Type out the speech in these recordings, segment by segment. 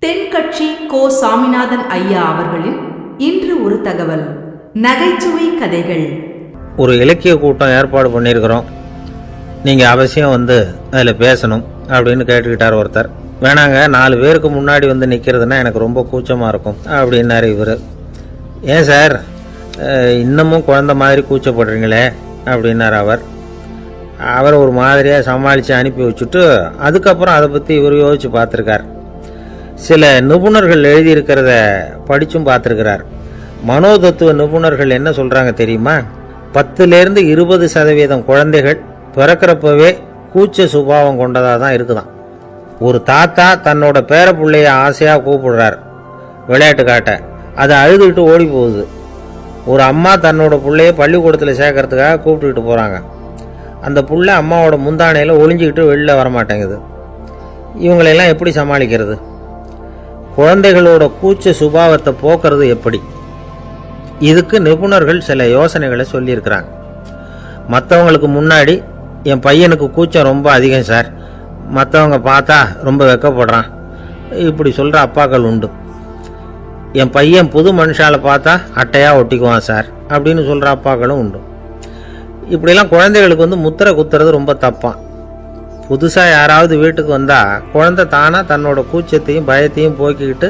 தென்கட்சி கோ. சாமிநாதன் ஐயா அவர்களின் இன்று ஒரு தகவல். நகைச்சுவை கதைகள். ஒரு இலக்கிய கூட்டம் ஏற்பாடு பண்ணியிருக்கிறோம், நீங்கள் அவசியம் வந்து அதில் பேசணும் அப்படின்னு கேட்டுக்கிட்டார் ஒருத்தர். வேணாங்க, 4 பேருக்கு முன்னாடி வந்து நிற்கிறதுனா எனக்கு ரொம்ப கூச்சமாக இருக்கும் அப்படின்னாரு இவர். ஏன் சார் இன்னமும் குழந்த மாதிரி கூச்சப்படுறீங்களே அப்படின்னார் அவர் ஒரு மாதிரியாக சமாளித்து அனுப்பி வச்சுட்டு அதுக்கப்புறம் அதை பற்றி இவர் யோசித்து பார்த்துருக்கார். சில நிபுணர்கள் எழுதியிருக்கிறத படித்தும் பார்த்துருக்கிறார். மனோதத்துவ நிபுணர்கள் என்ன சொல்கிறாங்க தெரியுமா? 10லேருந்து 20% குழந்தைகள் பிறக்கிறப்பவே கூச்ச சுபாவம் கொண்டதாக தான் இருக்குதான். ஒரு தாத்தா தன்னோட பேர பிள்ளைய ஆசையாக கூப்பிடுறார் விளையாட்டு காட்ட, அதை அழுதுகிட்டு ஓடி போகுது. ஒரு அம்மா தன்னோட பிள்ளைய பள்ளிக்கூடத்தில் சேர்க்கறதுக்காக கூப்பிட்டுக்கிட்டு போகிறாங்க. அந்த புள்ள அம்மாவோட முந்தானையில் ஒளிஞ்சிக்கிட்டு வெளில வரமாட்டேங்குது. இவங்களெல்லாம் எப்படி சமாளிக்கிறது? குழந்தைகளோட கூச்ச சுபாவத்தை போக்குறது எப்படி? இதுக்கு நிபுணர்கள் சில யோசனைகளை சொல்லியிருக்கிறாங்க. மற்றவங்களுக்கு முன்னாடி என் பையனுக்கு கூச்சம் ரொம்ப அதிகம் சார், மற்றவங்க பார்த்தா ரொம்ப வெக்கப்படுறான், இப்படி சொல்கிற அப்பாக்கள் உண்டு. என் பையன் புது மனுஷால பார்த்தா அட்டையாக ஒட்டிக்குவான் சார் அப்படின்னு சொல்கிற அப்பாக்களும் உண்டு. இப்படிலாம் குழந்தைகளுக்கு வந்து முத்திரை குத்துறது ரொம்ப தப்பான். புதுசாக யாராவது வீட்டுக்கு வந்தால் குழந்தை தானாக தன்னோட கூச்சத்தையும் பயத்தையும் போக்கிக்கிட்டு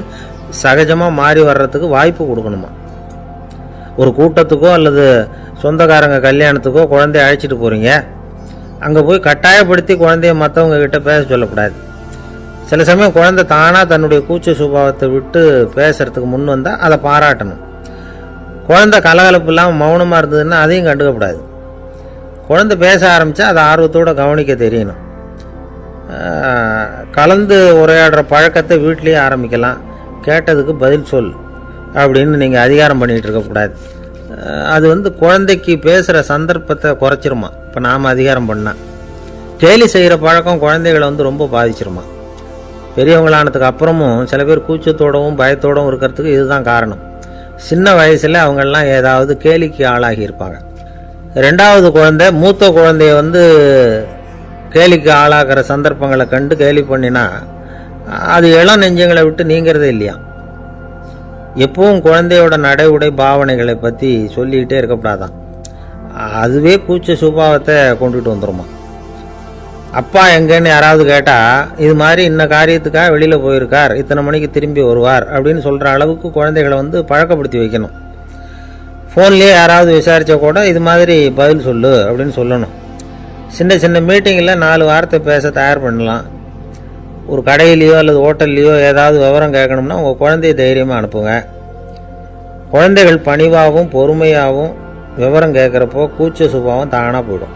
சகஜமாக மாறி வர்றதுக்கு வாய்ப்பு கொடுக்கணுமா. ஒரு கூட்டத்துக்கோ அல்லது சொந்தக்காரங்க கல்யாணத்துக்கோ குழந்தைய அழைச்சிட்டு போகிறீங்க, அங்கே போய் கட்டாயப்படுத்தி குழந்தைய மற்றவங்க கிட்ட பேச சொல்லக்கூடாது. சில சமயம் குழந்தை தானாக தன்னுடைய கூச்ச சுபாவத்தை விட்டு பேசுறதுக்கு முன் வந்தால் அதை பாராட்டணும். குழந்தை கலகலப்பு இல்லாமல் மௌனமாக இருந்ததுன்னா அதையும் கண்டுக்கக்கூடாது. குழந்தை பேச ஆரம்பித்தா அதை ஆர்வத்தோடு கவனிக்க தெரியணும். கலந்து உரையாடுற பழக்கத்தை வீட்லேயே ஆரம்பிக்கலாம். கேட்டதுக்கு பதில் சொல் அப்படின்னு நீங்கள் அதிகாரம் பண்ணிகிட்டு இருக்கக்கூடாது. அது வந்து குழந்தைக்கு பேசுகிற சந்தர்ப்பத்தை குறைச்சிருமா. இப்போ நாம் அதிகாரம் பண்ணால் கேலி செய்கிற பழக்கம் குழந்தைகளை வந்து ரொம்ப பாதிச்சிருமா. பெரியவங்களானதுக்கு அப்புறமும் சில பேர் கூச்சத்தோடவும் பயத்தோடவும் இருக்கிறதுக்கு இதுதான் காரணம். சின்ன வயசில் அவங்கெல்லாம் ஏதாவது கேலிக்கு ஆளாகி இருப்பாங்க. 2வது குழந்தை மூத்த குழந்தைய வந்து கேலிக்கு ஆளாகிற சந்தர்ப்பங்களை கண்டு கேலி பண்ணினா அது இளம் நெஞ்சங்களை விட்டு நீங்கிறதே இல்லையா. எப்பவும் குழந்தையோட நடை உடை பாவனைகளை பற்றி சொல்லிக்கிட்டே இருக்கக்கூடாதான். அதுவே கூச்ச சுபாவத்தை கொண்டுட்டு வந்துடுமா. அப்பா எங்கன்னு யாராவது கேட்டால் இது மாதிரி இன்ன காரியத்துக்காக வெளியில் போயிருக்கார், இத்தனை மணிக்கு திரும்பி வருவார் அப்படின்னு சொல்கிற அளவுக்கு குழந்தைகளை வந்து பழக்கப்படுத்தி வைக்கணும். ஃபோன்லேயே யாராவது விசாரித்தா கூட இது மாதிரி பதில் சொல்லு அப்படின்னு சொல்லணும். சின்ன சின்ன மீட்டிங்கில் 4 வார்த்தை பேச தயார் பண்ணலாம். ஒரு கடையிலையோ அல்லது ஹோட்டல்லையோ ஏதாவது விவரம் கேட்கணும்னா உங்கள் குழந்தைய தைரியமாக அனுப்புங்க. குழந்தைகள் பணிவாகவும் பொறுமையாகவும் விவரம் கேட்குறப்போ கூச்ச சுபாவம் தானாக போயிடும்.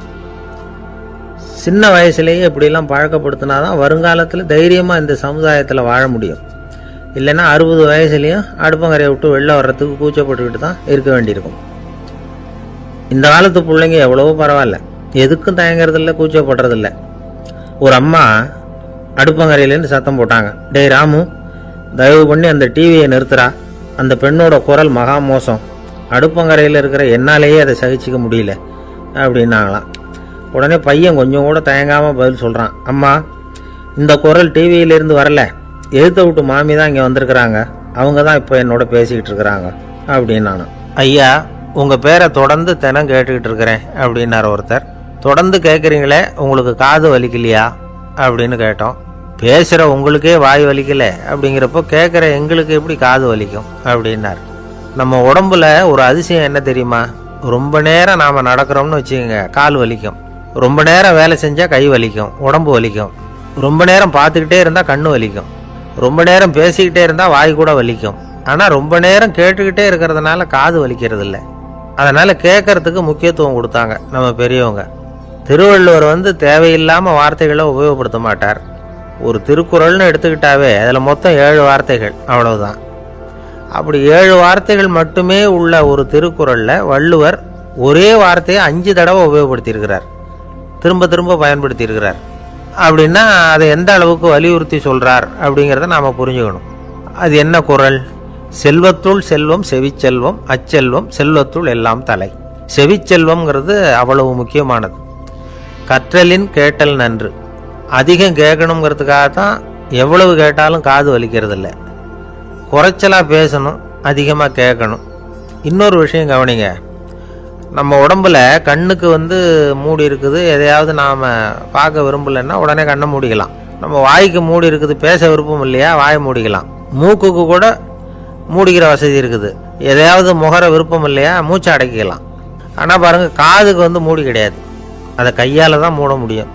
சின்ன வயசுலேயே இப்படிலாம் பழக்கப்படுத்தினா தான் வருங்காலத்தில் தைரியமாக இந்த சமுதாயத்தில் வாழ முடியும். இல்லைன்னா 60 வயசுலேயும் அடுப்பங்கரையை விட்டு வெளில வர்றதுக்கு கூச்சப்பட்டுக்கிட்டு தான் இருக்க வேண்டியிருக்கும். இந்த காலத்து பிள்ளைங்க எவ்வளவோ பரவாயில்ல, எதுக்கும் தயங்குறதில்ல, கூச்சப்படுறதில்ல. ஒரு அம்மா அடுப்பங்கரையிலேருந்து சத்தம் போட்டாங்க, டேய் ராமு, தயவு பண்ணி அந்த டிவியை நிறுத்துறா, அந்த பெண்ணோட குரல் மகா மோசம், அடுப்பங்கரையில் இருக்கிற என்னாலேயே அதை சகிச்சிக்க முடியல அப்படின்னாங்களாம். உடனே பையன் கொஞ்சம் கூட தயங்காமல் பதில் சொல்கிறான், அம்மா இந்த குரல் டிவியிலேருந்து வரல, எழுத்த விட்டு மாமி தான் இங்கே வந்திருக்கிறாங்க, அவங்க தான் இப்போ என்னோட பேசிக்கிட்டு இருக்கிறாங்க அப்படின்னு. ஐயா, உங்கள் பேரை தொடர்ந்து தினம் கேட்டுக்கிட்டு இருக்கிறேன் அப்படின்னார் ஒருத்தர். தொடர்ந்து கேட்குறீங்களே, உங்களுக்கு காது வலிக்கலையா அப்படின்னு கேட்டோம். பேசுகிற உங்களுக்கே வாய் வலிக்கலை அப்படிங்கிறப்போ கேட்குற எங்களுக்கு எப்படி காது வலிக்கும் அப்படின்னார். நம்ம உடம்புல ஒரு அதிசயம் என்ன தெரியுமா? ரொம்ப நேரம் நாம் நடக்கிறோம்னு வச்சுக்கோங்க, கால் வலிக்கும். ரொம்ப நேரம் வேலை செஞ்சால் கை வலிக்கும், உடம்பு வலிக்கும். ரொம்ப நேரம் பார்த்துக்கிட்டே இருந்தால் கண்ணு வலிக்கும். ரொம்ப நேரம் பேசிக்கிட்டே இருந்தால் வாய் கூட வலிக்கும். ஆனால் ரொம்ப நேரம் கேட்டுக்கிட்டே இருக்கிறதுனால காது வலிக்கிறது இல்லை. அதனால் கேட்கறதுக்கு முக்கியத்துவம் கொடுத்தாங்க நம்ம பெரியவங்க. திருவள்ளுவர் வந்து தேவையில்லாமல் வார்த்தைகளை உபயோகப்படுத்த மாட்டார். ஒரு திருக்குறள்னு எடுத்துக்கிட்டாவே அதில் மொத்தம் 7 வார்த்தைகள், அவ்வளவுதான். அப்படி 7 வார்த்தைகள் மட்டுமே உள்ள ஒரு திருக்குறளில் வள்ளுவர் ஒரே வார்த்தையை 5 தடவை உபயோகப்படுத்தியிருக்கிறார், திரும்ப திரும்ப பயன்படுத்தியிருக்கிறார். அப்படின்னா அதை எந்த அளவுக்கு வலியுறுத்தி சொல்கிறார் அப்படிங்கிறத நாம் புரிஞ்சுக்கணும். அது என்ன குறள்? செல்வத்துள் செல்வம் செவிச்செல்வம், அச்செல்வம் செல்வத்துள் எல்லாம் தலை. செவிச்செல்வம்ங்கிறது அவ்வளவு முக்கியமானது. கற்றலின் கேட்டல் நன்று. அதிகம் கேட்கணுங்கிறதுக்காக தான் எவ்வளவு கேட்டாலும் காது வலிக்கிறது இல்லை. குறைச்சலாக பேசணும், அதிகமாக கேட்கணும். இன்னொரு விஷயம் கவனிங்க, நம்ம உடம்புல கண்ணுக்கு மூடி இருக்குது, எதையாவது நாம் பார்க்க விரும்பலைன்னா உடனே கண்ணை மூடிக்கலாம். நம்ம வாய்க்கு மூடி இருக்குது, பேச விருப்பம் இல்லையா, வாயை மூடிக்கலாம். மூக்குக்கு கூட மூடிக்கிற வசதி இருக்குது, எதையாவது முகர விருப்பம் இல்லையா, மூச்சை அடக்கிக்கலாம். ஆனால் பாருங்கள், காதுக்கு மூடி கிடையாது, அதை கையால் தான் மூட முடியும்.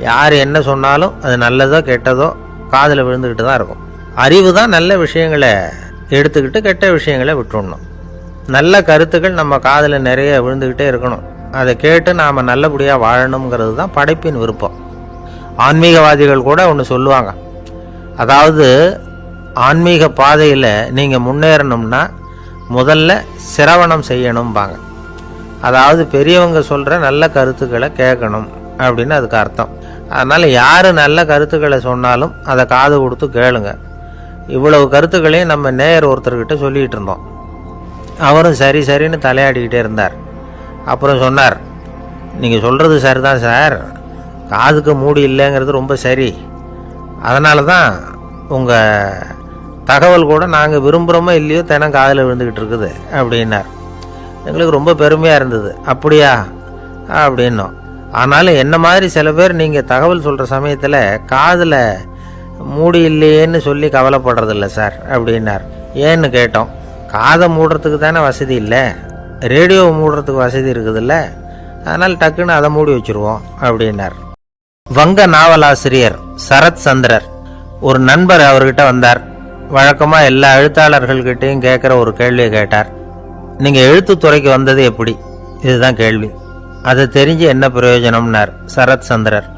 யார் என்ன சொன்னாலும் அது நல்லதோ கெட்டதோ காதில் விழுந்துக்கிட்டு தான் இருக்கும். அறிவு தான் நல்ல விஷயங்களை எடுத்துக்கிட்டு கெட்ட விஷயங்களை விட்டுடணும். நல்ல கருத்துக்கள் நம்ம காதில் நிறைய விழுந்துக்கிட்டே இருக்கணும், அதை கேட்டு நாம் நல்லபடியாக வாழணுங்கிறது தான் படைப்பின் விருப்பம். ஆன்மீகவாதிகள் கூட ஒன்று சொல்லுவாங்க, அதாவது ஆன்மீக பாதையில் நீங்கள் முன்னேறணும்னா முதல்ல சிரவணம் செய்யணும்பாங்க. அதாவது பெரியவங்க சொல்கிற நல்ல கருத்துக்களை கேட்கணும் அப்படின்னு அதுக்கு அர்த்தம். அதனால் யார் நல்ல கருத்துக்களை சொன்னாலும் அதை காது கொடுத்து கேளுங்க. இவ்வளவு கருத்துக்களையும் நம்ம நேயர் ஒருத்தர்கிட்ட சொல்லிகிட்டு இருந்தோம். அவரும் சரி சரின்னு தலையாடிக்கிட்டே இருந்தார். அப்புறம் சொன்னார், நீங்கள் சொல்கிறது சரிதான் சார், காதுக்கு மூடி இல்லைங்கிறது ரொம்ப சரி, அதனால தான் உங்கள் தகவல் கூட நாங்கள் விரும்புகிறோமோ இல்லையோ தினம் காதில் விழுந்துக்கிட்டு இருக்குது அப்படின்னார். எங்களுக்கு ரொம்ப பெருமையாக இருந்தது. அப்படியா அப்படின்னோம். ஆனாலும் என்ன மாதிரி சில பேர் நீங்கள் தகவல் சொல்கிற சமயத்தில் காதில் மூடி இல்லையேன்னு சொல்லி கவலைப்படுறதில்ல சார் அப்படின்னார். ஏன்னு கேட்டோம். காதை மூடுறதுக்கு தானே வசதி இல்லை, ரேடியோவை மூடுறதுக்கு வசதி இருக்குதுல்ல, அதனால் டக்குன்னு அதை மூடி வச்சுருவோம் அப்படின்னார். வங்க நாவலாசிரியர் சரத் சந்திரர் ஒரு நண்பர் அவர்கிட்ட வந்தார். வழக்கமாக எல்லா எழுத்தாளர்கள்கிட்டையும் கேட்குற ஒரு கேள்வியை கேட்டார். நீங்கள் எழுத்துத்துறைக்கு வந்தது எப்படி, இதுதான் கேள்வி. அதை தெரிஞ்சு என்ன பிரயோஜனம்னார் சரத் சந்திரர்.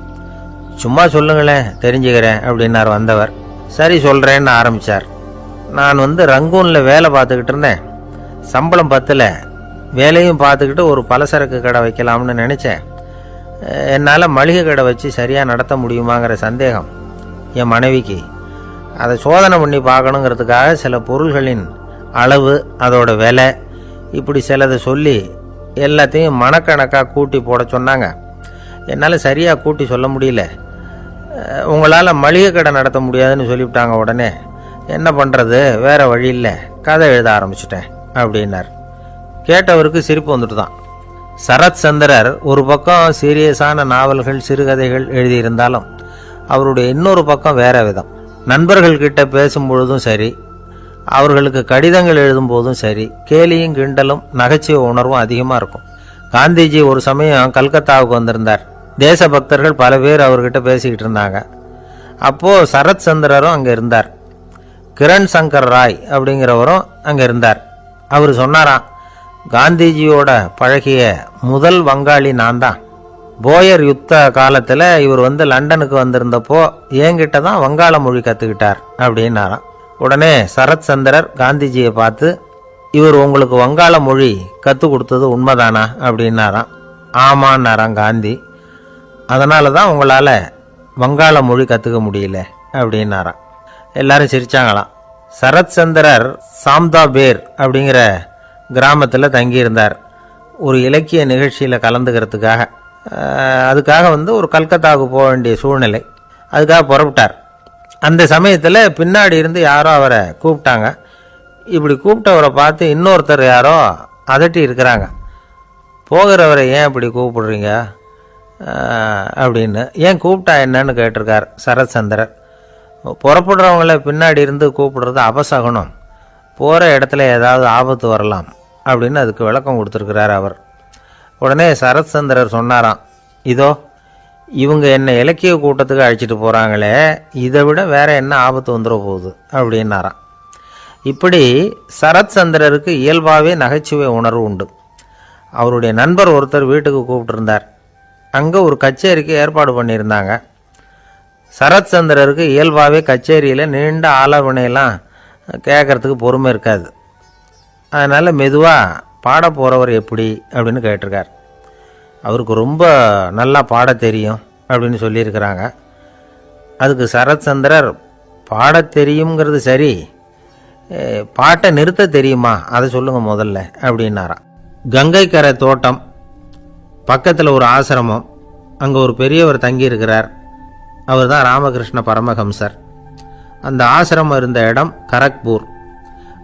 சும்மா சொல்லுங்களேன், தெரிஞ்சுக்கிறேன் அப்படின்னார் வந்தவர். சரி சொல்கிறேன்னு ஆரம்பித்தார். நான் ரங்கூனில் வேலை பார்த்துக்கிட்டு இருந்தேன். சம்பளம் பத்தில், வேலையும் பார்த்துக்கிட்டு ஒரு பலசரக்கு கடை வைக்கலாம்னு நினச்சேன். என்னால் மளிகை கடை வச்சு சரியாக நடத்த முடியுமாங்கிற சந்தேகம் என் மனைவிக்கு. அதை சோதனை பண்ணி பார்க்கணுங்கிறதுக்காக சில பொருள்களின் அளவு, அதோட விலை, இப்படி சிலதை சொல்லி எல்லாத்தையும் மனக்கணக்காக கூட்டி போட சொன்னாங்க. என்னால் சரியாக கூட்டி சொல்ல முடியல. உங்களால் மளிகை கடை நடத்த முடியாதுன்னு சொல்லிவிட்டாங்க. உடனே என்ன பண்ணுறது, வேறு வழி இல்லை, கதை எழுத ஆரம்பிச்சிட்டேன் அப்படின்னார். கேட்டவருக்கு சிரிப்பு வந்துட்டு தான். சரத் சந்திரர் ஒரு பக்கம் சீரியஸான நாவல்கள், சிறுகதைகள் எழுதியிருந்தாலும் அவருடைய இன்னொரு பக்கம் வேற விதம். நண்பர்கள்கிட்ட பேசும்பொழுதும் சரி, அவர்களுக்கு கடிதங்கள் எழுதும் போதும் சரி, கேலியும் கிண்டலும் நகைச்சுவை உணர்வும் அதிகமாக இருக்கும். காந்திஜி ஒரு சமயம் கல்கத்தாவுக்கு வந்திருந்தார். தேசபக்தர்கள் பல பேர் அவர்கிட்ட பேசிக்கிட்டு இருந்தாங்க. அப்போது சரத் சந்திரரும் அங்கே இருந்தார். கிரண் சங்கர் ராய் அப்படிங்கிறவரும் அங்கே இருந்தார். அவர் சொன்னாராம், காந்திஜியோட பழகிய முதல் வங்காளி நான் தான். போயர் யுத்த காலத்தில் இவர் லண்டனுக்கு வந்திருந்தப்போ என்கிட்ட தான் வங்காள மொழி கற்றுக்கிட்டார் அப்படின்னாராம். உடனே சரத் சந்திரர் காந்திஜியை பார்த்து, இவர் உங்களுக்கு வங்காள மொழி கற்றுக் கொடுத்தது உண்மைதானா அப்படின்னாராம். ஆமான்னாராம் காந்தி. அதனால தான் உங்களால் வங்காள மொழி கற்றுக்க முடியல அப்படின்னாராம். எல்லாரும் சிரிச்சாங்களாம். சரத் சந்திரர் சாம்தாபேர் அப்படிங்கிற கிராமத்தில் தங்கியிருந்தார் ஒரு இலக்கிய நிகழ்ச்சியில் கலந்துக்கிறதுக்காக. அதுக்காக ஒரு கல்கத்தாவுக்கு போக வேண்டிய சூழ்நிலை. அதுக்காக புறப்பட்டார். அந்த சமயத்தில் பின்னாடி இருந்து யாரோ அவரை கூப்பிட்டாங்க. இப்படி கூப்பிட்டவரை பார்த்து இன்னொருத்தர் யாரோ அதட்டி இருக்கிறாங்க. போகிறவரை ஏன் இப்படி கூப்பிடுறீங்க அப்படின்னு. ஏன் கூப்பிட்டா என்னன்னு கேட்டிருக்கார் சரத் சந்திரர். புறப்படுறவங்கள பின்னாடி இருந்து கூப்பிடுறது அபசகுனம், போகிற இடத்துல ஏதாவது ஆபத்து வரலாம் அப்படின்னு அதுக்கு விளக்கம் கொடுத்துருக்கிறார் அவர். உடனே சரத் சந்திரர் சொன்னாராம், இதோ இவங்க என்னை இலக்கிய கூட்டத்துக்கு அழைச்சிட்டு போகிறாங்களே, இதை விட வேற என்ன ஆபத்து வந்துட போகுது அப்படின்னாராம். இப்படி சரத் சந்திரருக்கு இயல்பாகவே நகைச்சுவை உணர்வு உண்டு. அவருடைய நண்பர் ஒருத்தர் வீட்டுக்கு கூப்பிட்டுருந்தார். அங்கே ஒரு கச்சேரிக்கு ஏற்பாடு பண்ணியிருந்தாங்க. சரத் சந்திரருக்கு இயல்பாகவே கச்சேரியில் நீண்ட ஆலோசனையெல்லாம் கேட்குறதுக்கு பொறுமை இருக்காது. அதனால் மெதுவாக பாட போகிறவர் எப்படி அப்படின்னு கேட்டிருக்கார். அவருக்கு ரொம்ப நல்லா பாட தெரியும் அப்படின்னு சொல்லியிருக்கிறாங்க. அதுக்கு சரத் சந்திரர், பாட தெரியுங்கிறது சரி, பாட்டை நிறுத்த தெரியுமா, அதை சொல்லுங்கள் முதல்ல அப்படின்னாராம். கங்கைக்கரை தோட்டம் பக்கத்தில் ஒரு ஆசிரமம், அங்கே ஒரு பெரியவர் தங்கியிருக்கிறார். அவர் தான் ராமகிருஷ்ண பரமஹம்சர். அந்த ஆசிரமம் இருந்த இடம் கரக்பூர்.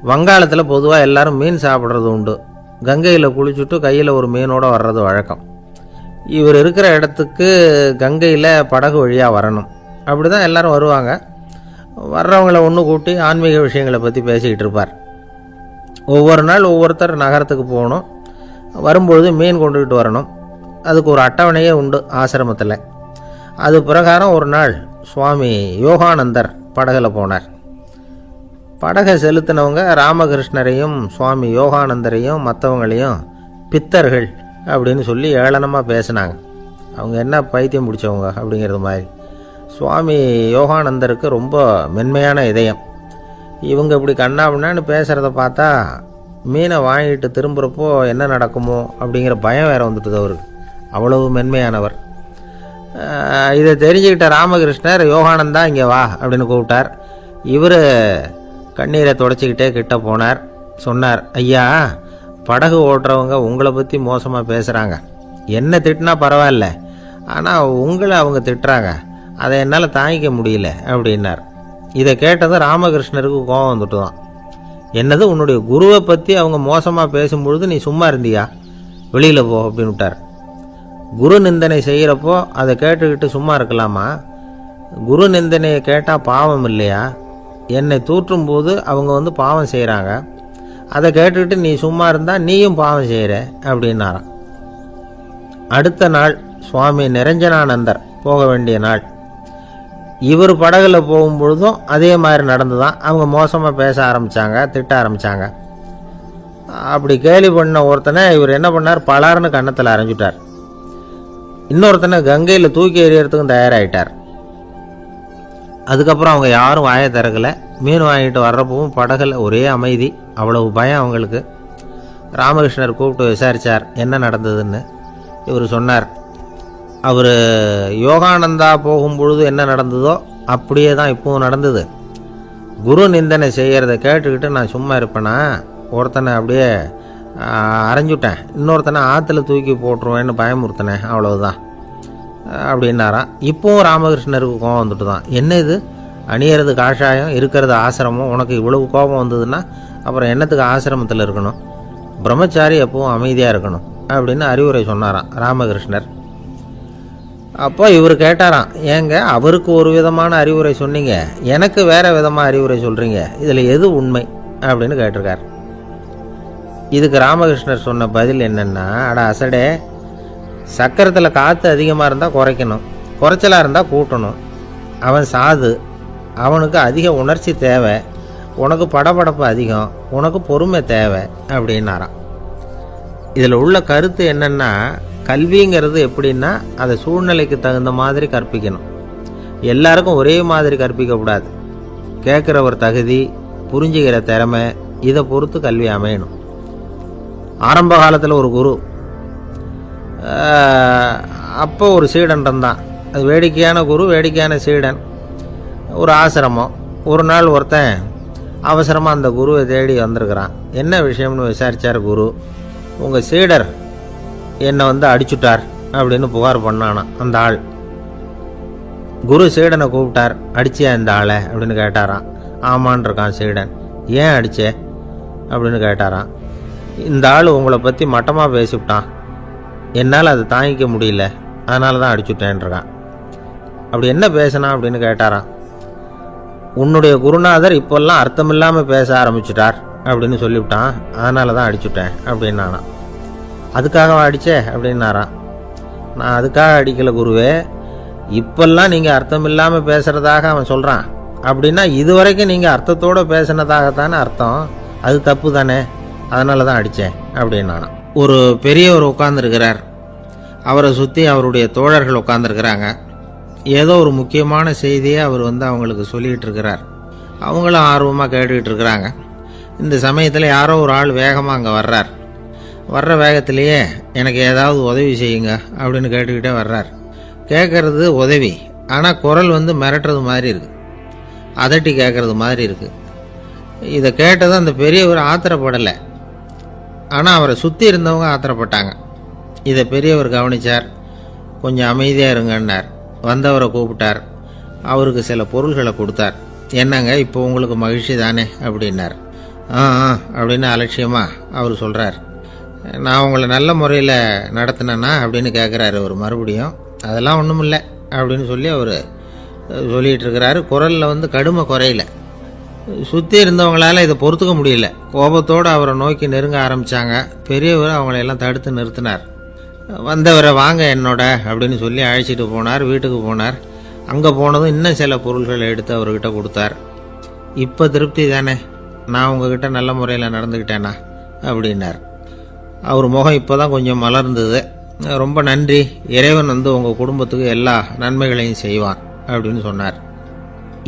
வங்காளத்தில் பொதுவாக எல்லாரும் மீன் சாப்பிட்றது உண்டு. கங்கையில் குளிச்சுட்டு கையில் ஒரு மீனோடு வர்றது வழக்கம். இவர் இருக்கிற இடத்துக்கு கங்கையில் படகு வழியாக வரணும். அப்படி தான் எல்லோரும் வருவாங்க. வர்றவங்கள ஒன்று கூட்டி ஆன்மீக விஷயங்களை பற்றி பேசிக்கிட்டு இருப்பார். ஒவ்வொரு நாள் ஒவ்வொருத்தர் நகரத்துக்கு போகணும். வரும்பொழுது மீன் கொண்டுக்கிட்டு வரணும். அதுக்கு ஒரு அட்டவணையே உண்டு ஆசிரமத்தில். அது பிரகாரம் ஒரு நாள் சுவாமி யோகானந்தர் படகில் போனார். படகை செலுத்தினவங்க ராமகிருஷ்ணரையும் சுவாமி யோகானந்தரையும் மற்றவங்களையும் பித்தர்கள் அப்படின்னு சொல்லி ஏளனமாக பேசினாங்க. அவங்க என்ன பைத்தியம் பிடிச்சவங்க அப்படிங்கிறது மாதிரி. சுவாமி யோகானந்தருக்கு ரொம்ப மென்மையான இதயம். இவங்க இப்படி கண்ணாபின்னான்னு பேசுகிறத பார்த்தா மீனை வாங்கிட்டு திரும்புகிறப்போ என்ன நடக்குமோ அப்படிங்கிற பயம் வேறு வந்துட்டுது அவருக்கு. அவ்வளவு மென்மையானவர். இதை தெரிஞ்சுக்கிட்ட ராமகிருஷ்ணர் யோகானந்தா இங்கே வா அப்படின்னு கூப்பிட்டார். இவர் கண்ணீரை தொடச்சிக்கிட்டே கிட்ட போனார். சொன்னார், ஐயா, படகு ஓட்டுறவங்க உங்களை பற்றி மோசமாக பேசுகிறாங்க. என்ன திட்டினா பரவாயில்ல, ஆனால் உங்களை அவங்க திட்டுறாங்க. அதை என்னால் தாங்கிக்க முடியல அப்படின்னார். இதை கேட்டதும் ராமகிருஷ்ணருக்கு கோபம் வந்துட்டு தான். என்னது, உன்னுடைய குருவை பற்றி அவங்க மோசமாக பேசும்பொழுது நீ சும்மா இருந்தியா? வெளியில் போ அப்படின்னு விட்டார். குரு நிந்தனை செய்கிறப்போ அதை கேட்டுக்கிட்டு சும்மா இருக்கலாமா? குரு நிந்தனையை கேட்டால் பாவம் இல்லையா? என்னை தூற்றும் போது அவங்க பாவம் செய்கிறாங்க. அதை கேட்டுக்கிட்டு நீ சும்மா இருந்தால் நீயும் பாவம் செய்கிற அப்படின்னாராம். அடுத்த நாள் சுவாமி நிரஞ்சனானந்தர் போக வேண்டிய நாள். இவர் படகுல போகும்பொழுதும் அதே மாதிரி நடந்து தான். அவங்க மோசமாக பேச ஆரம்பித்தாங்க, திட்ட ஆரம்பித்தாங்க. அப்படி கேலி பண்ண ஒருத்தனை இவர் என்ன பண்ணார், பலார்னு கன்னத்தில் அரைஞ்சிட்டார். இன்னொருத்தனை கங்கையில் தூக்கி எறியறதுக்கும் தயாராகிட்டார். அதுக்கப்புறம் அவங்க யாரும் வாயை திறக்கலை. மீன் வாங்கிட்டு வர்றப்பவும் படகுல ஒரே அமைதி. அவ்வளவு பயம் அவங்களுக்கு. ராமகிருஷ்ணர் கூப்பிட்டு விசாரித்தார் என்ன நடந்ததுன்னு. இவர் சொன்னார், அவர் யோகானந்தா போகும்பொழுது என்ன நடந்ததோ அப்படியே தான் இப்போவும் நடந்தது. குரு நிந்தனை செய்கிறத கேட்டுக்கிட்டு நான் சும்மா இருப்பேனா? ஒருத்தனை அப்படியே அரைஞ்சுட்டேன், இன்னொருத்தனை ஆற்றுல தூக்கி போட்டுருவேன்னு பயமுறுத்தினேன், அவ்வளவுதான் அப்படின்னாராம். இப்போவும் ராமகிருஷ்ணருக்கு கோபம் வந்துட்டு தான். என்ன இது, அணியறது காஷாயம், இருக்கிறது ஆசிரமம், உனக்கு இவ்வளவு கோபம் வந்ததுன்னா அப்புறம் என்னத்துக்கு ஆசிரமத்தில் இருக்கணும்? பிரம்மச்சாரி எப்பவும் அமைதியாக இருக்கணும் அப்படின்னு அறிவுரை சொன்னாராம் ராமகிருஷ்ணர். அப்போ இவர் கேட்டாராம், ஏங்க அவருக்கு ஒரு விதமான அறிவுரை சொன்னீங்க, எனக்கு வேறு விதமாக அறிவுரை சொல்கிறீங்க, இதில் எது உண்மை அப்படின்னு கேட்டிருக்கார். இதுக்கு ராமகிருஷ்ணர் சொன்ன பதில் என்னென்னா, அட அசடே, சக்கரத்தில் காற்று அதிகமாக இருந்தால் குறைக்கணும், குறைச்சலாக இருந்தால் கூட்டணும். அவன் சாது, அவனுக்கு அதிக உணர்ச்சி தேவை, உனக்கு படபடப்பு அதிகம், உனக்கு பொறுமை தேவை அப்படின்னாராம். இதில் உள்ள கருத்து என்னென்னா, கல்விங்கிறது எப்படின்னா அதை சூழ்நிலைக்கு தகுந்த மாதிரி கற்பிக்கணும். எல்லாருக்கும் ஒரே மாதிரி கற்பிக்கக்கூடாது. கேட்குறவர் தகுதி, புரிஞ்சுக்கிற திறமை, இதை பொறுத்து கல்வி அமையணும். ஆரம்ப காலத்தில் ஒரு குரு, அப்போ ஒரு சீடன் இருந்தான். அது வேடிக்கையான குரு, வேடிக்கையான சீடன். ஒரு ஆசிரமம். ஒரு நாள் ஒருத்தன் அவசரமாக அந்த குருவை தேடி வந்திருக்கிறான். என்ன விஷயம்னு விசாரித்தார் குரு. உங்கள் சீடர் என்னை அடிச்சுட்டார் அப்படின்னு புகார் பண்ணானா அந்த ஆள். குரு சீடனை கூப்பிட்டார். அடிச்சியா இந்த ஆளை அப்படின்னு கேட்டாராம். ஆமான் இருக்கான் சீடன். ஏன் அடிச்சே அப்படின்னு கேட்டாராம். இந்த ஆள் உங்களை பற்றி மட்டமாக பேசிவிட்டான், என்னால் அதை தாங்கிக்க முடியல, அதனால தான் அடிச்சுட்டேன்ருக்கான். அப்படி என்ன பேசினா அப்படின்னு கேட்டாராம். உன்னுடைய குருநாதர் இப்போல்லாம் அர்த்தமில்லாமல் பேச ஆரம்பிச்சுட்டார் அப்படின்னு சொல்லிவிட்டான், அதனால தான் அடிச்சுட்டேன் அப்படின்னானா. அதுக்காக அடித்தே அப்படின்னாரான். நான் அதுக்காக அடிக்கலை குருவே, இப்பெல்லாம் நீங்கள் அர்த்தம் இல்லாமல் பேசுகிறதாக அவன் சொல்கிறான், அப்படின்னா இதுவரைக்கும் நீங்கள் அர்த்தத்தோடு பேசினதாகத்தானே அர்த்தம், அது தப்பு தானே, அதனால தான் அடித்தேன் அப்படின்னானா. ஒரு பெரியவர் உட்கார்ந்துருக்கிறார். அவரை சுற்றி அவருடைய தோழர்கள் உட்காந்துருக்கிறாங்க. ஏதோ ஒரு முக்கியமான செய்தியை அவர் அவங்களுக்கு சொல்லிகிட்டு இருக்கிறார். அவங்களும் ஆர்வமாக கேட்டுக்கிட்டு இருக்கிறாங்க. இந்த சமயத்தில் யாரோ ஒரு ஆள் வேகமாக அங்கே வர்றார். வர்ற வேகத்திலேயே எனக்கு ஏதாவது உதவி செய்யுங்க அப்படின்னு கேட்டுக்கிட்டே வர்றார். கேட்குறது உதவி, ஆனால் குரல் மிரட்டுறது மாதிரி இருக்குது, அதட்டி கேட்குறது மாதிரி இருக்குது. இதை கேட்டதும் அந்த பெரியவர் ஆத்திரப்படலை, ஆனால் அவரை சுற்றி இருந்தவங்க ஆத்திரப்பட்டாங்க. இதை பெரியவர் கவனித்தார். கொஞ்சம் அமைதியாக இருங்கன்னார். வந்தவரை கூப்பிட்டார். அவருக்கு சில பொருள்களை கொடுத்தார். என்னங்க இப்போ உங்களுக்கு மகிழ்ச்சி தானே அப்படின்னார். ஆ அப்படின்னு அலட்சியமாக அவர் சொல்கிறார். நான் உங்களை நல்ல முறையில் நடத்தினேன்னா அப்படின்னு கேட்குறாரு அவர் மறுபடியும். அதெல்லாம் ஒன்றும் இல்லை அப்படின்னு சொல்லி அவர் சொல்லிகிட்டு இருக்கிறாரு. குரலில் வந்து கடுமை குறையில. சுற்றி இருந்தவங்களால் இதை பொறுத்துக்க முடியல. கோபத்தோடு அவரை நோக்கி நெருங்க ஆரம்பித்தாங்க. பெரியவர் அவங்களையெல்லாம் தடுத்து நிறுத்தினார். வந்தவரை வாங்க என்னோட அப்படின்னு சொல்லி அழைச்சிட்டு போனார். வீட்டுக்கு போனார். அங்கே போனதும் இன்னும் சில பொருள்களை எடுத்து அவர்கிட்ட கொடுத்தார். இப்போ திருப்தி தானே, நான் உங்ககிட்ட நல்ல முறையில் நடந்துக்கிட்டேனா அப்படின்னார். அவர் முகம் இப்போ தான் கொஞ்சம் மலர்ந்தது. ரொம்ப நன்றி, இறைவன் வந்து உங்கள் குடும்பத்துக்கு எல்லா நன்மைகளையும் செய்வான் அப்படின்னு சொன்னார்.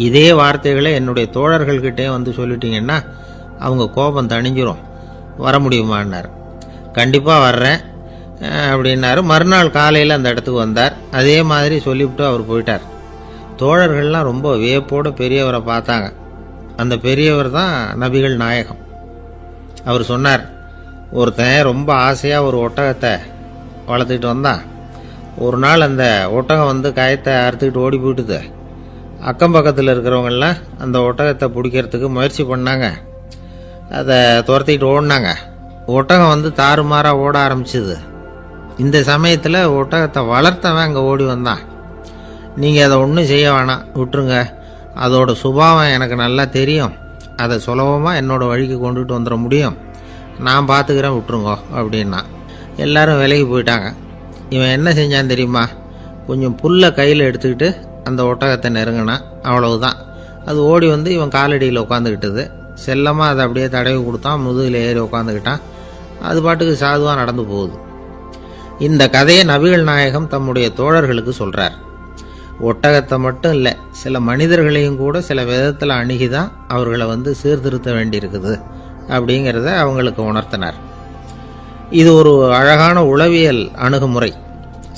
இதே வார்த்தைகளை என்னுடைய தோழர்கள்கிட்டே வந்து சொல்லிட்டீங்கன்னா அவங்க கோபம் தணிஞ்சிரும், வர முடியுமான்னார். கண்டிப்பாக வர்றேன் அப்படின்னாரு. மறுநாள் காலையில் அந்த இடத்துக்கு வந்தார். அதே மாதிரி சொல்லிவிட்டு அவர் போயிட்டார். தோழர்கள்லாம் ரொம்ப வியப்போடு பெரியவரை பார்த்தாங்க. அந்த பெரியவர் தான் நபிகள் நாயகம். அவர் சொன்னார், ஒருத்தன் ரொம்ப ஆசையாக ஒரு ஒட்டகத்தை வளர்த்துக்கிட்டு வந்தான். ஒரு நாள் அந்த ஒட்டகம் வந்து கயத்தை அறுத்துக்கிட்டு ஓடி போயிட்டுது. அக்கம் பக்கத்தில் இருக்கிறவங்கெல்லாம் அந்த ஒட்டகத்தை பிடிக்கிறதுக்கு முயற்சி பண்ணாங்க. அதை துரத்திக்கிட்டு ஓடினாங்க. ஒட்டகம் வந்து தாறுமாறாக ஓட ஆரம்பிச்சிது. இந்த சமயத்தில் ஒட்டகத்தை வளர்த்தவன் அங்கே ஓடி வந்தான். நீங்கள் அதை ஒன்றும் செய்ய வேணாம், விட்டுருங்க. அதோட சுபாவம் எனக்கு நல்லா தெரியும். அதை சுலபமாக என்னோடய வழிக்கு கொண்டுட்டு வந்துட முடியும். நான் பார்த்துக்கிறேன், விட்டுருங்கோ அப்படின்னா. எல்லாரும் விலைக்கு போயிட்டாங்க. இவன் என்ன செஞ்சான் தெரியுமா? கொஞ்சம் புல்லை கையில் எடுத்துக்கிட்டு அந்த ஒட்டகத்தை நெருங்கினான். அவ்வளவுதான். அது ஓடி வந்து இவன் காலடியில் உட்காந்துக்கிட்டது. செல்லமாக அதை அப்படியே தடவி கொடுத்தான். முதுகில் ஏறி உட்காந்துக்கிட்டான். அது பாட்டுக்கு சாதுவாக நடந்து போகுது. இந்த கதையை நபிகள் நாயகம் தம்முடைய தோழர்களுக்கு சொல்கிறார். ஒட்டகத்தை மட்டும் இல்லை, சில மனிதர்களையும் கூட சில விதத்தில் அணுகி தான் அவர்களை வந்து சீர்திருத்த வேண்டியிருக்குது அப்படிங்கிறத அவங்களுக்கு உணர்த்தினார். இது ஒரு அழகான உளவியல் அணுகுமுறை.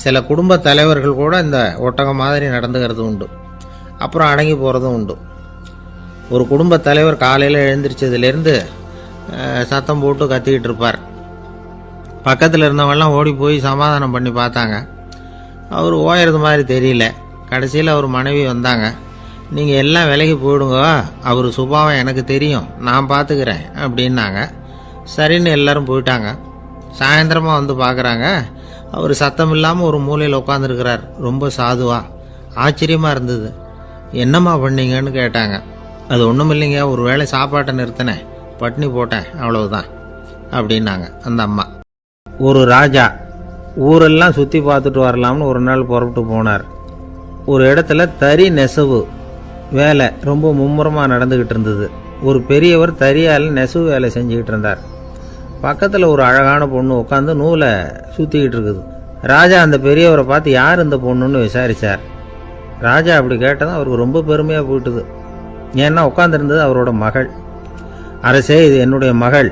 சில குடும்ப தலைவர்கள் கூட இந்த ஒட்டகம் மாதிரி நடந்துக்கிறது உண்டு, அப்புறம் அடங்கி போகிறதும் உண்டு. ஒரு குடும்ப தலைவர் காலையில் எழுந்திரிச்சதுலேருந்து சத்தம் போட்டு கத்திக்கிட்டு இருப்பார். பக்கத்தில் இருந்தவங்கெல்லாம் ஓடி போய் சமாதானம் பண்ணி பார்த்தாங்க. அவர் ஓயறது மாதிரி தெரியல. கடைசியில் அவர் மனைவி வந்தாங்க. நீங்கள் எல்லாம் விலைக்கு போயிடுங்க, அவர் சுபாவம் எனக்கு தெரியும், நான் பார்த்துக்கிறேன் அப்படின்னாங்க. சரின்னு எல்லாரும் போயிட்டாங்க. சாயந்தரமாக வந்து பார்க்குறாங்க, அவர் சத்தம் இல்லாமல் ஒரு மூலையில் உட்காந்துருக்கிறார். ரொம்ப சாதுவா. ஆச்சரியமாக இருந்தது. என்னம்மா பண்ணீங்கன்னு கேட்டாங்க. அது ஒன்றும் இல்லைங்க, ஒரு வேளை சாப்பாட்டை நிறுத்தினேன், பட்னி போட்டேன், அவ்வளவுதான் அப்படின்னாங்க அந்த அம்மா. ஒரு ராஜா ஊரெல்லாம் சுற்றி பார்த்துட்டு வரலாம்னு ஒரு நாள் புறப்பட்டு போனார். ஒரு இடத்துல தறி நெசவு வேலை ரொம்ப மும்முரமாக நடந்துக்கிட்டு இருந்தது. ஒரு பெரியவர் தறியால் நெசவு வேலை செஞ்சுக்கிட்டு இருந்தார். பக்கத்தில் ஒரு அழகான பொண்ணு உட்காந்து நூலை சுற்றிக்கிட்டு இருக்குது. ராஜா அந்த பெரியவரை பார்த்து யார் இந்த பொண்ணுன்னு விசாரித்தார். ராஜா அப்படி கேட்டதும் அவருக்கு ரொம்ப பெருமையாக போயிட்டுது. ஏன்னா உட்காந்துருந்தது அவரோட மகள். அரசே, இது என்னுடைய மகள்.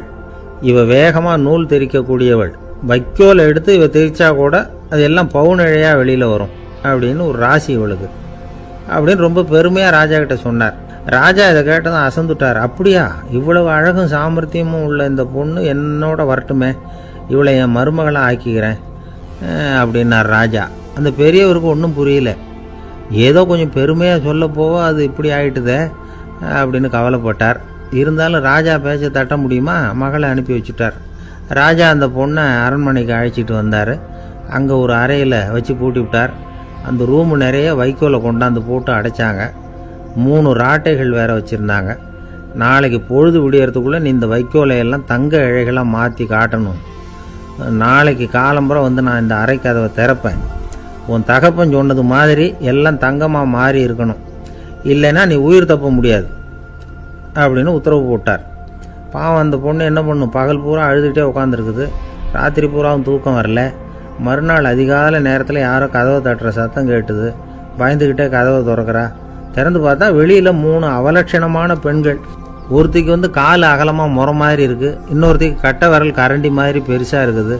இவ வேகமாக நூல் தெரிக்கக்கூடியவள். வைக்கோலை எடுத்து இவ தெரிச்சா கூட அது எல்லாம் பவுனிழையாக வெளியில் வரும் அப்படின்னு ஒரு ராசி இவளுக்கு அப்படின்னு ரொம்ப பெருமையாக ராஜா கிட்ட சொன்னார். ராஜா இதை கேட்டதும் அசந்துட்டார். அப்படியா, இவ்வளவு அழகும் சாமர்த்தியமும் உள்ள இந்த பொண்ணு என்னோட வரட்டுமே, இவளை என் மருமகளாக ஆக்கிக்கிறேன் அப்படின்னார் ராஜா. அந்த பெரியவருக்கு ஒன்றும் புரியல. ஏதோ கொஞ்சம் பெருமையாக சொல்ல போவோ அது இப்படி ஆயிட்டுதே அப்படின்னு கவலைப்பட்டார். இருந்தாலும் ராஜா பேச்ச தட்ட முடியுமா? மகளை அனுப்பி வச்சுட்டார். ராஜா அந்த பொண்ணை அரண்மனைக்கு அழைச்சிட்டு வந்தார். அங்கே ஒரு அறையில் வச்சு பூட்டி விட்டார். அந்த ரூமு நிறைய வைக்கோலை கொண்டாந்து போட்டு அடைச்சாங்க. 3 ராட்டைகள் வேறு வச்சுருந்தாங்க. நாளைக்கு பொழுது விடியறதுக்குள்ளே நீ இந்த வைக்கோலையெல்லாம் தங்க இழைகளாக மாற்றி காட்டணும். நாளைக்கு காலம்புற வந்து நான் இந்த அறை கதவை திறப்பேன். உன் தகப்பன் சொன்னது மாதிரி எல்லாம் தங்கமாக மாறி இருக்கணும், இல்லைன்னா நீ உயிர் தப்ப முடியாது அப்படின்னு உத்தரவு போட்டார். பாவம் அந்த பொண்ணு என்ன பண்ணும், பகல் பூரா அழுதுகிட்டே உட்காந்துருக்குது. ராத்திரி பூராவும் தூக்கம் வரல. மறுநாள் அதிகாலை நேரத்தில் யாரோ கதவை தட்டுற சத்தம் கேட்டுது. பயந்துக்கிட்டே கதவை திறக்கிறா. திறந்து பார்த்தா வெளியில் 3 அவலட்சணமான பெண்கள். ஒருத்திக்கு வந்து கால் அகலமாக முறை மாதிரி இருக்குது, இன்னொருத்திக்கு கட்டை விரல் கரண்டி மாதிரி பெருசாக இருக்குது,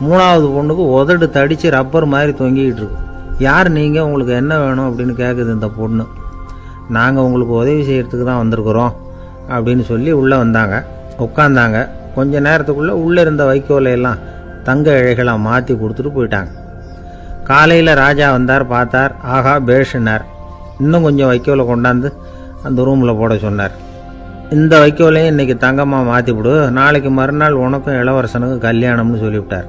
3ஆவது பொண்ணுக்கு உதடு தடித்து ரப்பர் மாதிரி தொங்கிக்கிட்டு இருக்கு. யார் நீங்கள், உங்களுக்கு என்ன வேணும் அப்படின்னு கேட்குது இந்த பொண்ணு. நாங்கள் உங்களுக்கு உதவி செய்கிறதுக்கு தான் வந்திருக்கிறோம் அப்படின்னு சொல்லி உள்ளே வந்தாங்க. உட்காந்தாங்க. கொஞ்ச நேரத்துக்குள்ளே உள்ளே இருந்த வைக்கோலையெல்லாம் தங்க இழைகளாக மாற்றி கொடுத்துட்டு போயிட்டாங்க. காலையில் ராஜா வந்தார், பார்த்தார். ஆகா பேஷன்னார். இன்னும் கொஞ்சம் வைக்கோலை கொண்டாந்து அந்த ரூமில் போட சொன்னார். இந்த வைக்கோலையும் இன்னைக்கு தங்கமாக மாற்றிவிடு, நாளைக்கு மறுநாள் உனக்கும் இளவரசனுக்கும் கல்யாணம்னு சொல்லிவிட்டார்.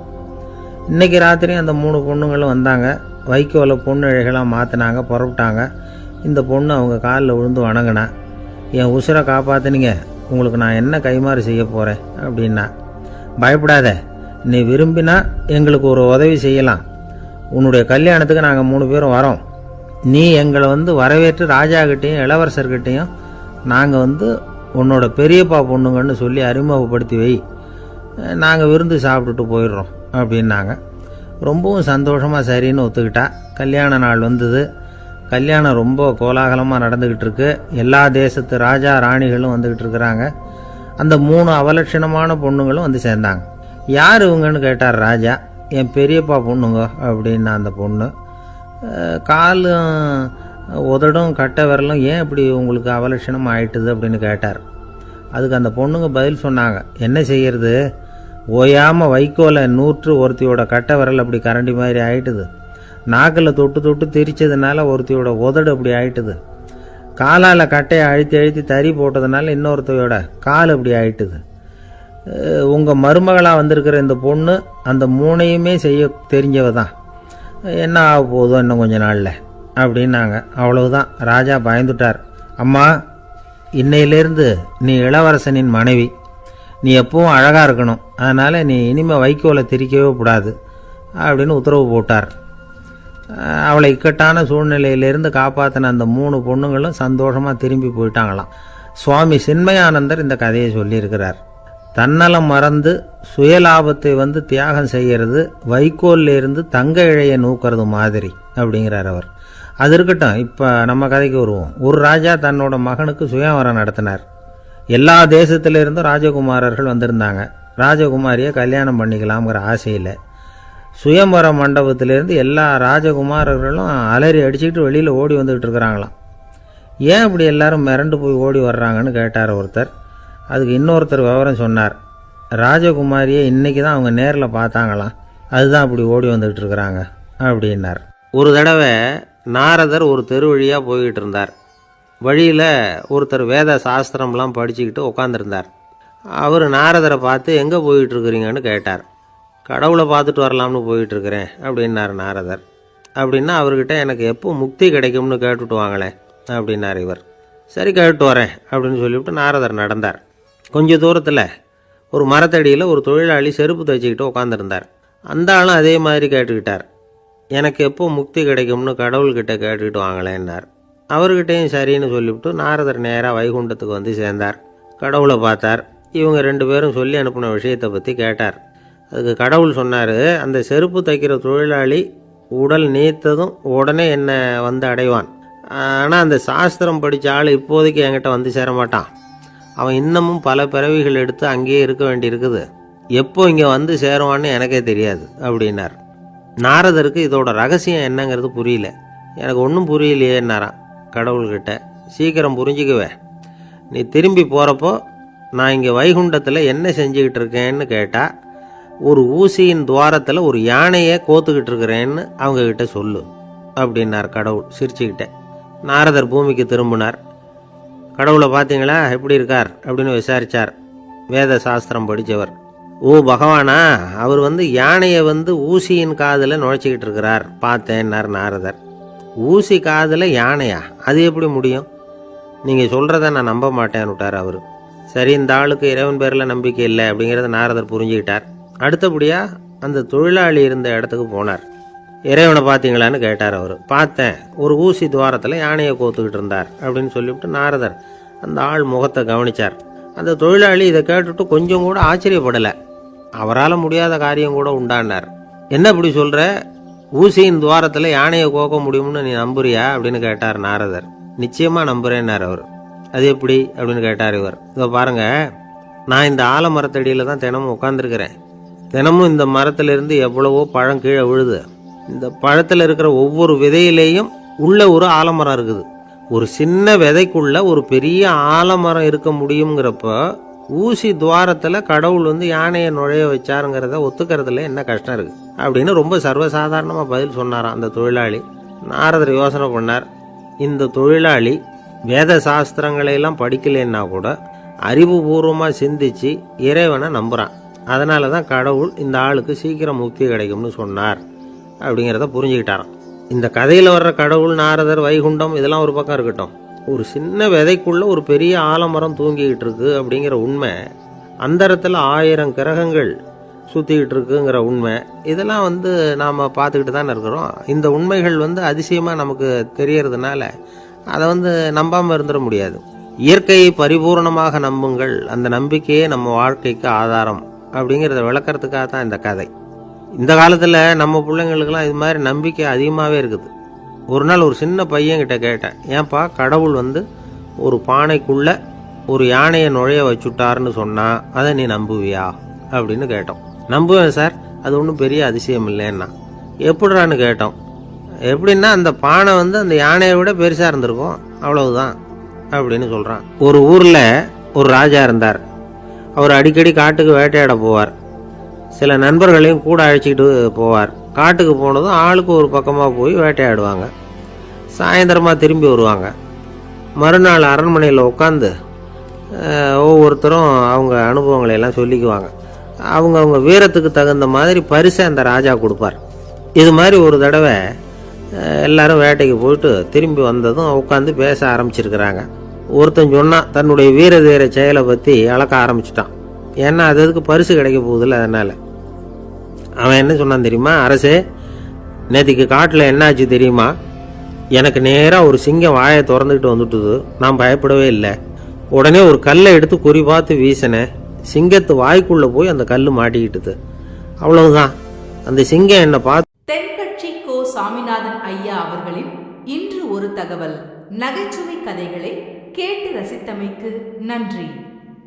இன்றைக்கி ராத்திரி அந்த 3 பொண்ணுங்களும் வந்தாங்க. வைக்கோலை பொண்ணு இழைகளாக மாற்றினாங்க, புறப்பட்டாங்க. இந்த பொண்ணு அவங்க காலில் விழுந்து வணங்கினா, என் உசுரை காப்பாற்றினீங்க, உங்களுக்கு நான் என்ன கைமாறு செய்ய போகிறேன் அப்படின்னா. பயப்படாத, நீ விரும்பினா எங்களுக்கு ஒரு உதவி செய்யலாம். உன்னுடைய கல்யாணத்துக்கு நாங்கள் 3 பேரும் வரோம். நீ எங்களை வரவேற்று ராஜாக்கிட்டேயும் இளவரசர்கிட்டையும் நாங்கள் உன்னோட பெரியப்பா பொண்ணுங்கன்னு சொல்லி அறிமுகப்படுத்தி வை, நாங்கள் விருந்து சாப்பிட்டுட்டு போயிடுறோம் அப்படின்னாங்க. ரொம்பவும் சந்தோஷமாக சரின்னு ஒத்துக்கிட்டா. கல்யாண நாள் வந்தது. கல்யாணம் ரொம்ப கோலாகலமாக நடந்துக்கிட்டு இருக்கு. எல்லா தேசத்து ராஜா ராணிகளும் வந்துக்கிட்டு இருக்கிறாங்க. அந்த 3 அவலட்சணமான பொண்ணுங்களும் சேர்ந்தாங்க. யார் இவங்கன்னு கேட்டார் ராஜா. என் பெரியப்பா பொண்ணுங்க அப்படின்னா அந்த பொண்ணு. காலும் உதடும் கட்டை விரலும் ஏன் இப்படி உங்களுக்கு அவலட்சணம் ஆயிட்டுது அப்படின்னு கேட்டார். அதுக்கு அந்த பொண்ணுங்க பதில் சொன்னாங்க. என்ன செய்யறது, ஓயாமல் வைக்கோலை நூற்று ஒருத்தியோட கட்டை விரல் அப்படி கரண்டி மாதிரி ஆயிட்டுது. நாக்கில் தொட்டு தொட்டு திரிச்சதுனால ஒருத்தியோட உதடு அப்படி ஆயிட்டுது. காலால் கட்டையை அழுத்தி அழுத்தி தறி போட்டதுனால இன்னொருத்தையோட கால் அப்படி ஆயிட்டுது. உங்கள் மருமகளாக வந்திருக்கிற இந்த பொண்ணு அந்த 3ஐயுமே செய்ய தெரிஞ்சவ தான். என்ன ஆக போதும் இன்னும் கொஞ்ச நாளில் அப்படின்னாங்க. அவ்வளவுதான். ராஜா பயந்துட்டார். அம்மா, இன்னையிலேருந்து நீ இளவரசனின் மனைவி. நீ எப்பவும் அழகாக இருக்கணும். அதனால் நீ இனிமேல் வைக்கோலை திரிக்கவே கூடாது அப்படின்னு உத்தரவு போட்டார். அவளை இக்கட்டான சூழ்நிலையிலேருந்து காப்பாற்றின அந்த 3 பொண்ணுங்களும் சந்தோஷமாக திரும்பி போயிட்டாங்களாம். சுவாமி சின்மயானந்தர் இந்த கதையை சொல்லியிருக்கிறார். தன்னலம் மறந்து சுயலாபத்தை தியாகம் செய்கிறது வைக்கோல்லேருந்து தங்க இழையை நூக்கிறது மாதிரி அப்படிங்கிறார் அவர். அது இருக்கட்டும், இப்போ நம்ம கதைக்கு வருவோம். ஒரு ராஜா தன்னோட மகனுக்கு சுயவரம் நடத்தினார். எல்லா தேசத்திலிருந்தும் ராஜகுமாரர்கள் வந்திருந்தாங்க. ராஜகுமாரியை கல்யாணம் பண்ணிக்கலாம்ங்கிற ஆசையில் சுயம்பர மண்டபத்திலேருந்து எல்லா ராஜகுமாரர்களும் அலறி அடிச்சுக்கிட்டு வெளியில் ஓடி வந்துக்கிட்டு இருக்கிறாங்களாம். ஏன் இப்படி எல்லாரும் மிரண்டு போய் ஓடி வர்றாங்கன்னு கேட்டார் ஒருத்தர். அதுக்கு இன்னொருத்தர் விவரம் சொன்னார். ராஜகுமாரியை இன்றைக்கி தான் அவங்க நேரில் பார்த்தாங்களாம், அதுதான் அப்படி ஓடி வந்துக்கிட்டு இருக்கிறாங்க அப்படின்னார். ஒரு தடவை நாரதர் ஒரு தெரு வழியாக போய்கிட்டு இருந்தார். வழியில் ஒருத்தர் வேத சாஸ்திரம்லாம் படிச்சுக்கிட்டு உட்காந்துருந்தார். அவர் நாரதரை பார்த்து எங்கே போயிட்டுருக்குறீங்கன்னு கேட்டார். கடவுளை பார்த்துட்டு வரலாம்னு போயிட்டுருக்கிறேன் அப்படின்னார் நாரதர். அப்படின்னா அவர்கிட்ட எனக்கு எப்போ முக்தி கிடைக்கும்னு கேட்டுட்டு வாங்களேன் அப்படின்னார் இவர். சரி, கேட்டு வரேன் அப்படின்னு சொல்லிவிட்டு நாரதர் நடந்தார். கொஞ்சம் தூரத்தில் ஒரு மரத்தடியில் ஒரு தொழிலாளி செருப்பு தைச்சிக்கிட்டு உட்காந்துருந்தார். அந்த ஆளும் அதே மாதிரி கேட்டுக்கிட்டார். எனக்கு எப்போ முக்தி கிடைக்கும்னு கடவுள்கிட்ட கேட்டுக்கிட்டு வாங்களேன்னார். அவர்கிட்டையும் சரின்னு சொல்லிவிட்டு நாரதர் நேராக வைகுண்டத்துக்கு சேர்ந்தார். கடவுளை பார்த்தார். இவங்க 2 பேரும் சொல்லி அனுப்பின விஷயத்தை பற்றி கேட்டார். அதுக்கு கடவுள் சொன்னார், அந்த செருப்பு தைக்கிற தொழிலாளி உடல் நீத்ததும் உடனே என்னை அடைவான். ஆனால் அந்த சாஸ்திரம் படித்த ஆள் இப்போதைக்கு என்கிட்ட சேர மாட்டான். அவன் இன்னமும் பல பிறவிகள் எடுத்து அங்கேயே இருக்க வேண்டியிருக்குது. எப்போ இங்கே சேருவான்னு எனக்கே தெரியாது அப்படின்னார். நாரதருக்கு இதோட ரகசியம் என்னங்கிறது புரியல. எனக்கு ஒன்றும் புரியலையேன்னாரான் கடவுள்கிட்ட. சீக்கிரம் புரிஞ்சுக்குவேன், நீ திரும்பி போகிறப்போ நான் இங்கே வைகுண்டத்தில் என்ன செஞ்சுக்கிட்டு இருக்கேன்னு கேட்டால் ஒரு ஊசியின் துவாரத்தில் ஒரு யானையை கோத்துக்கிட்டு இருக்கிறேன்னு அவங்கக்கிட்ட சொல்லு அப்படின்னார் கடவுள் சிரிச்சுக்கிட்டே. நாரதர் பூமிக்கு திரும்பினார். கடவுளை பார்த்தீங்களா, எப்படி இருக்கார் அப்படின்னு விசாரித்தார் வேத சாஸ்திரம் படித்தவர். ஓ பகவானா, அவர் யானையை ஊசியின் காதில் நுழைச்சிக்கிட்டு இருக்கிறார் பார்த்தேன்னார் நாரதர். ஊசி காதில் யானையா, அது எப்படி முடியும்? நீங்கள் சொல்கிறத நான் நம்ப மாட்டேன்னு விட்டார் அவர். சரி, இந்த ஆளுக்கு இறைவன் பேரில் நம்பிக்கை இல்லை அப்படிங்கிறத நாரதர் புரிஞ்சுக்கிட்டார். அடுத்தபடியாக அந்த தொழிலாளி இருந்த இடத்துக்கு போனார். இறைவனை பார்த்தீங்களான்னு கேட்டார் அவர். பார்த்தேன், ஒரு ஊசி துவாரத்தில் யானையை கோத்துக்கிட்டு இருந்தார் அப்படின்னு சொல்லிவிட்டு நாரதர் அந்த ஆள் முகத்தை கவனித்தார். அந்த தொழிலாளி இதை கேட்டுட்டு கொஞ்சம் கூட ஆச்சரியப்படலை. அவரால் முடியாத காரியம் கூட உண்டானார். என்ன இப்படி சொல்கிற, ஊசியின் துவாரத்தில் யானையை கோக்க முடியும்னு நீ நம்புறியா அப்படின்னு கேட்டார் நாரதர். நிச்சயமாக நம்புகிறேன்னார் அவர். அது எப்படி அப்படின்னு கேட்டார் இவர். இதை பாருங்கள், நான் இந்த ஆலமரத்தடியில் தான் தினமும் உட்காந்துருக்கிறேன். தினமும் இந்த மரத்திலிருந்து எவ்வளவோ பழம் கீழே விழுது. இந்த பழத்தில் இருக்கிற ஒவ்வொரு விதையிலேயும் உள்ள ஒரு ஆலமரம் இருக்குது. ஒரு சின்ன விதைக்குள்ள ஒரு பெரிய ஆலமரம் இருக்க முடியுங்கிறப்ப ஊசி துவாரத்தில் கடவுள் யானையை நுழைய வச்சாருங்கிறத ஒத்துக்கிறதுல என்ன கஷ்டம் இருக்குது அப்படின்னு ரொம்ப சர்வசாதாரணமாக பதில் சொன்னாராம் அந்த தொழிலாளி. நாரதர் யோசனை பண்ணார். இந்த தொழிலாளி வேத சாஸ்திரங்களையெல்லாம் படிக்கலைன்னா கூட அறிவுபூர்வமாக சிந்திச்சு இறைவனை நம்புகிறான். அதனால தான் கடவுள் இந்த ஆளுக்கு சீக்கிரம் முக்தி கிடைக்கும்னு சொன்னார் அப்படிங்கிறத புரிஞ்சுக்கிட்டாராம். இந்த கதையில் வர்ற கடவுள், நாரதர், வைகுண்டம் இதெல்லாம் ஒரு பக்கம் இருக்கட்டும், ஒரு சின்ன விதைக்குள்ள ஒரு பெரிய ஆலமரம் தூங்கிக்கிட்டு இருக்கு அப்படிங்கிற உண்மை, அந்தரத்தில் 1000 கிரகங்கள் சுற்றிக்கிட்டு இருக்குங்கிற உண்மை, இதெல்லாம் நாம் பார்த்துக்கிட்டு தானே இருக்கிறோம். இந்த உண்மைகள் அதிசயமாக நமக்கு தெரியறதுனால அதை நம்பாமல் இருந்துட முடியாது. இயற்கையை பரிபூர்ணமாக நம்புங்கள், அந்த நம்பிக்கையே நம்ம வாழ்க்கைக்கு ஆதாரம் அப்படிங்கிறத விளக்கறதுக்காக தான் இந்த கதை. இந்த காலத்தில் நம்ம பிள்ளைங்களுக்கெல்லாம் இது மாதிரி நம்பிக்கை அதிகமாகவே இருக்குது. ஒரு நாள் ஒரு சின்ன பையன்கிட்ட கேட்டேன், ஏன்பா கடவுள் ஒரு பானைக்குள்ளே ஒரு யானையை நுழைய வச்சுட்டாருன்னு சொன்னால் அதை நீ நம்புவியா அப்படின்னு கேட்டோம். நம்புவேன் சார், அது ஒன்றும் பெரிய அதிசயம் இல்லைன்னா. எப்படிறான்னு கேட்டோம். எப்படின்னா அந்த பானை அந்த யானையை விட பெருசாக இருந்திருக்கும், அவ்வளவுதான் அப்படின்னு சொல்கிறான். ஒரு ஊரில் ஒரு ராஜா இருந்தார். அவர் அடிக்கடி காட்டுக்கு வேட்டையாட போவார். சில நண்பர்களையும் கூட அழைச்சிக்கிட்டு போவார். காட்டுக்கு போனதும் ஆளுக்கு ஒரு பக்கமாக போய் வேட்டையாடுவாங்க. சாயந்தரமாக திரும்பி வருவாங்க. மறுநாள் அரண்மனையில் உட்காந்து ஒவ்வொருத்தரும் அவங்க அனுபவங்களை எல்லாம் சொல்லிக்குவாங்க. அவங்க வீரத்துக்கு தகுந்த மாதிரி பரிசை அந்த ராஜா கொடுப்பார். இது மாதிரி ஒரு தடவை எல்லாரும் வேட்டைக்கு போயிட்டு திரும்பி வந்ததும் உட்காந்து பேச ஆரம்பிச்சிருக்கிறாங்க. ஒருத்தன் சொன்னான், தன்னுடைய வீர தீர செயலை பற்றி அளக்க ஆரம்பிச்சிட்டான். ஏன்னா அதுக்கு பரிசு கிடைக்க போகுதில்ல, அதனால். அவன் என்ன சொன்னான் தெரியுமா? அரசே, நேற்றுக்கு காட்டில் என்னாச்சு தெரியுமா? எனக்கு நேராக ஒரு சிங்கம் வாயை திறந்துக்கிட்டு வந்துட்டுது. நான் பயப்படவே இல்லை. உடனே ஒரு கல்லை எடுத்து குறி பார்த்து வீசினேன். சிங்கத்து வாய்க்குள்ளே போய் அந்த கல் மாட்டிக்கிட்டுது. அவ்வளவுதான். அந்த சிங்கம் என்னை பார்த்து. தென்கட்சி கோ சாமிநாதன் ஐயா அவர்களின் இன்று ஒரு தகவல் நகைச்சுவை கதைகளை கேட்டு ரசித்தமைக்கு நன்றி.